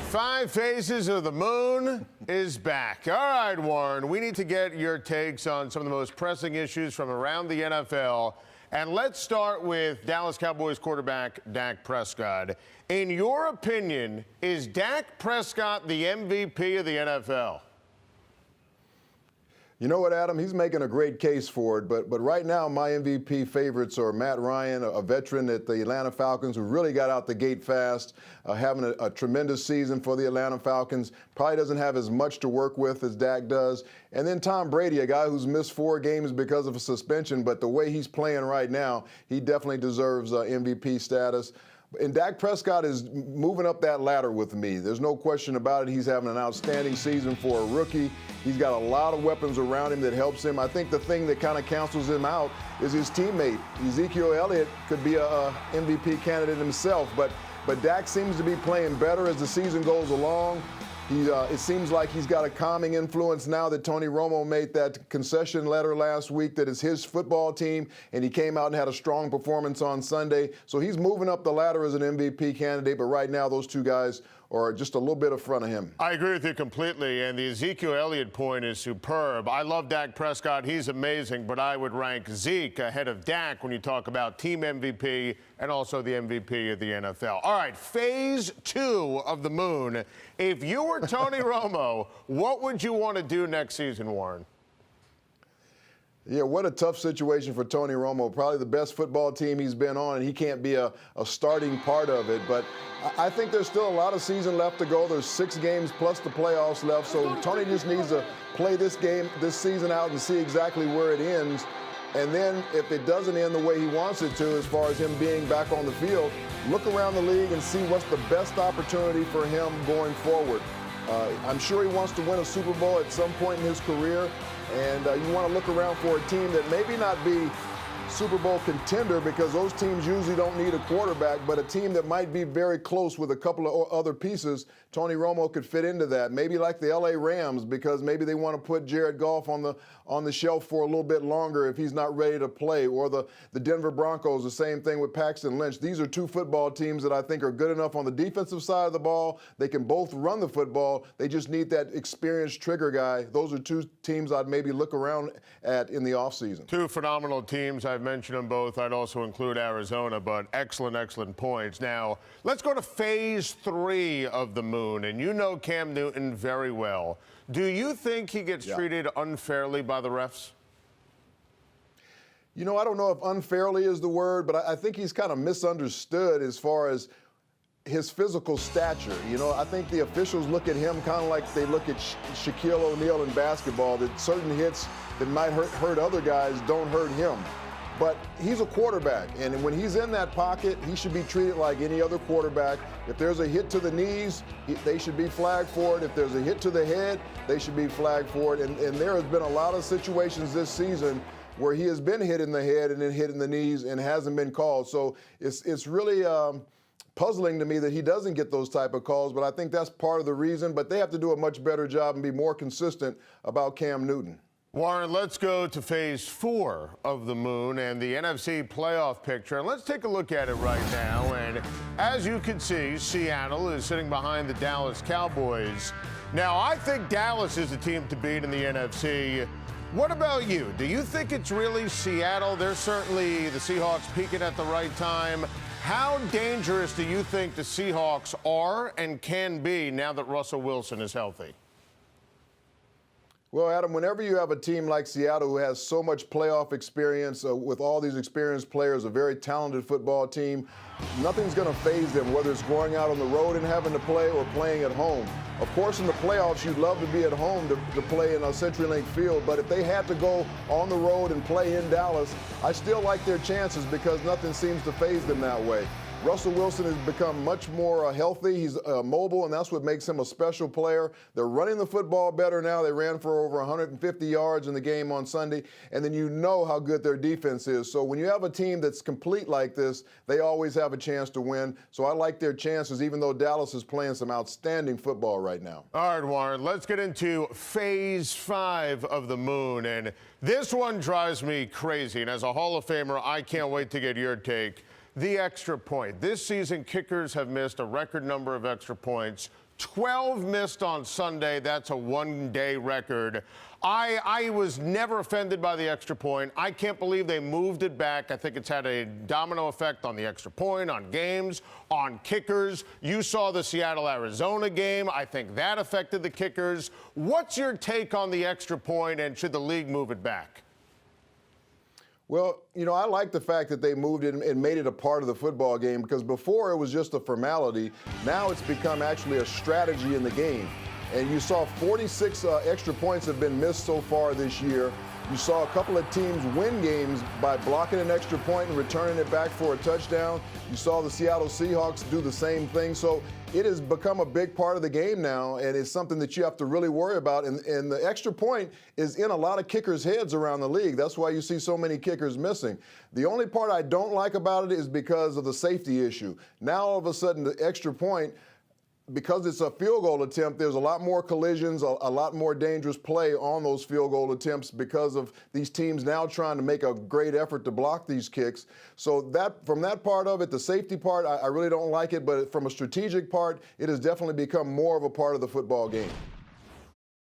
Five Faces of the Moon is back. All right, Warren, we need to get your takes on some of the most pressing issues from around the NFL. And let's start with Dallas Cowboys quarterback Dak Prescott. In your opinion, is Dak Prescott the MVP of the NFL? You know what, Adam? He's making a great case for it, but right now my MVP favorites are Matt Ryan, a veteran at the Atlanta Falcons who really got out the gate fast, having a tremendous season for the Atlanta Falcons. Probably doesn't have as much to work with as Dak does. And then Tom Brady, a guy who's missed 4 games because of a suspension, but the way he's playing right now, he definitely deserves MVP status. And Dak Prescott is moving up that ladder with me. There's no question about it. He's having an outstanding season for a rookie. He's got a lot of weapons around him that helps him. I think the thing that kind of cancels him out is his teammate. Ezekiel Elliott could be a MVP candidate himself, but Dak seems to be playing better as the season goes along. It seems like he's got a calming influence now that Tony Romo made that concession letter last week that is his football team, and he came out and had a strong performance on Sunday. So he's moving up the ladder as an MVP candidate, but right now those two guys are just a little bit in front of him. I agree with you completely, and the Ezekiel Elliott point is superb. I love Dak Prescott. He's amazing, but I would rank Zeke ahead of Dak when you talk about team MVP and also the MVP of the NFL. All right, phase 2 of the moon. If you were Tony Romo, what would you want to do next season, Warren? Yeah, what a tough situation for Tony Romo. Probably the best football team he's been on, and he can't be a starting part of it. But I think there's still a lot of season left to go. There's 6 games plus the playoffs left. So Tony just needs to play this season out and see exactly where it ends. And then if it doesn't end the way he wants it to, as far as him being back on the field, look around the league and see what's the best opportunity for him going forward. I'm sure he wants to win a Super Bowl at some point in his career. And you want to look around for a team that maybe not be Super Bowl contender, because those teams usually don't need a quarterback, but a team that might be very close with a couple of other pieces. Tony Romo could fit into that. Maybe like the LA Rams, because maybe they want to put Jared Goff on the shelf for a little bit longer if he's not ready to play. Or the Denver Broncos, the same thing with Paxton Lynch. These are 2 football teams that I think are good enough on the defensive side of the ball. They can both run the football. They just need that experienced trigger guy. Those are 2 teams I'd maybe look around at in the offseason. 2 phenomenal teams. I've mentioned them both. I'd also include Arizona, but excellent points. Now, let's go to phase 3 of the moon, and you know Cam Newton very well. Do you think he gets treated unfairly by the refs? You know, I don't know if unfairly is the word, but I think he's kind of misunderstood as far as his physical stature. You know, I think the officials look at him kind of like they look at Shaquille O'Neal in basketball, that certain hits that might hurt other guys don't hurt him. But he's a quarterback, and when he's in that pocket, he should be treated like any other quarterback. If there's a hit to the knees, they should be flagged for it. If there's a hit to the head, they should be flagged for it. And there has been a lot of situations this season where he has been hit in the head and then hit in the knees and hasn't been called. So it's really puzzling to me that he doesn't get those type of calls, but I think that's part of the reason. But they have to do a much better job and be more consistent about Cam Newton. Warren, let's go to phase 4 of the moon and the NFC playoff picture. And let's take a look at it right now. And as you can see, Seattle is sitting behind the Dallas Cowboys. Now, I think Dallas is the team to beat in the NFC. What about you? Do you think it's really Seattle? They're certainly the Seahawks peaking at the right time. How dangerous do you think the Seahawks are and can be now that Russell Wilson is healthy? Well, Adam, whenever you have a team like Seattle who has so much playoff experience with all these experienced players, a very talented football team, nothing's going to faze them, whether it's going out on the road and having to play or playing at home. Of course, in the playoffs, you'd love to be at home to play in a CenturyLink field, but if they had to go on the road and play in Dallas, I still like their chances because nothing seems to faze them that way. Russell Wilson has become much more healthy. He's mobile, and that's what makes him a special player. They're running the football better now. They ran for over 150 yards in the game on Sunday, and then you know how good their defense is. So when you have a team that's complete like this, they always have a chance to win. So I like their chances, even though Dallas is playing some outstanding football right now. All right, Warren, let's get into phase 5 of the moon, and this one drives me crazy. And as a Hall of Famer, I can't wait to get your take. The extra point. This season, kickers have missed a record number of extra points. 12 missed on Sunday. That's a one-day record. I was never offended by the extra point. I can't believe they moved it back. I think it's had a domino effect on the extra point, on games, on kickers. You saw the Seattle-Arizona game. I think that affected the kickers. What's your take on the extra point, and should the league move it back? Well, you know, I like the fact that they moved it and made it a part of the football game, because before it was just a formality. Now it's become actually a strategy in the game. And you saw 46 extra points have been missed so far this year. You saw a couple of teams win games by blocking an extra point and returning it back for a touchdown. You saw the Seattle Seahawks do the same thing. So it has become a big part of the game now, and it's something that you have to really worry about. And the extra point is in a lot of kickers' heads around the league. That's why you see so many kickers missing. The only part I don't like about it is because of the safety issue. Now, all of a sudden, the extra point, because it's a field goal attempt, there's a lot more collisions, a lot more dangerous play on those field goal attempts because of these teams now trying to make a great effort to block these kicks. So that, from that part of it, the safety part, I really don't like it, but from a strategic part, it has definitely become more of a part of the football game.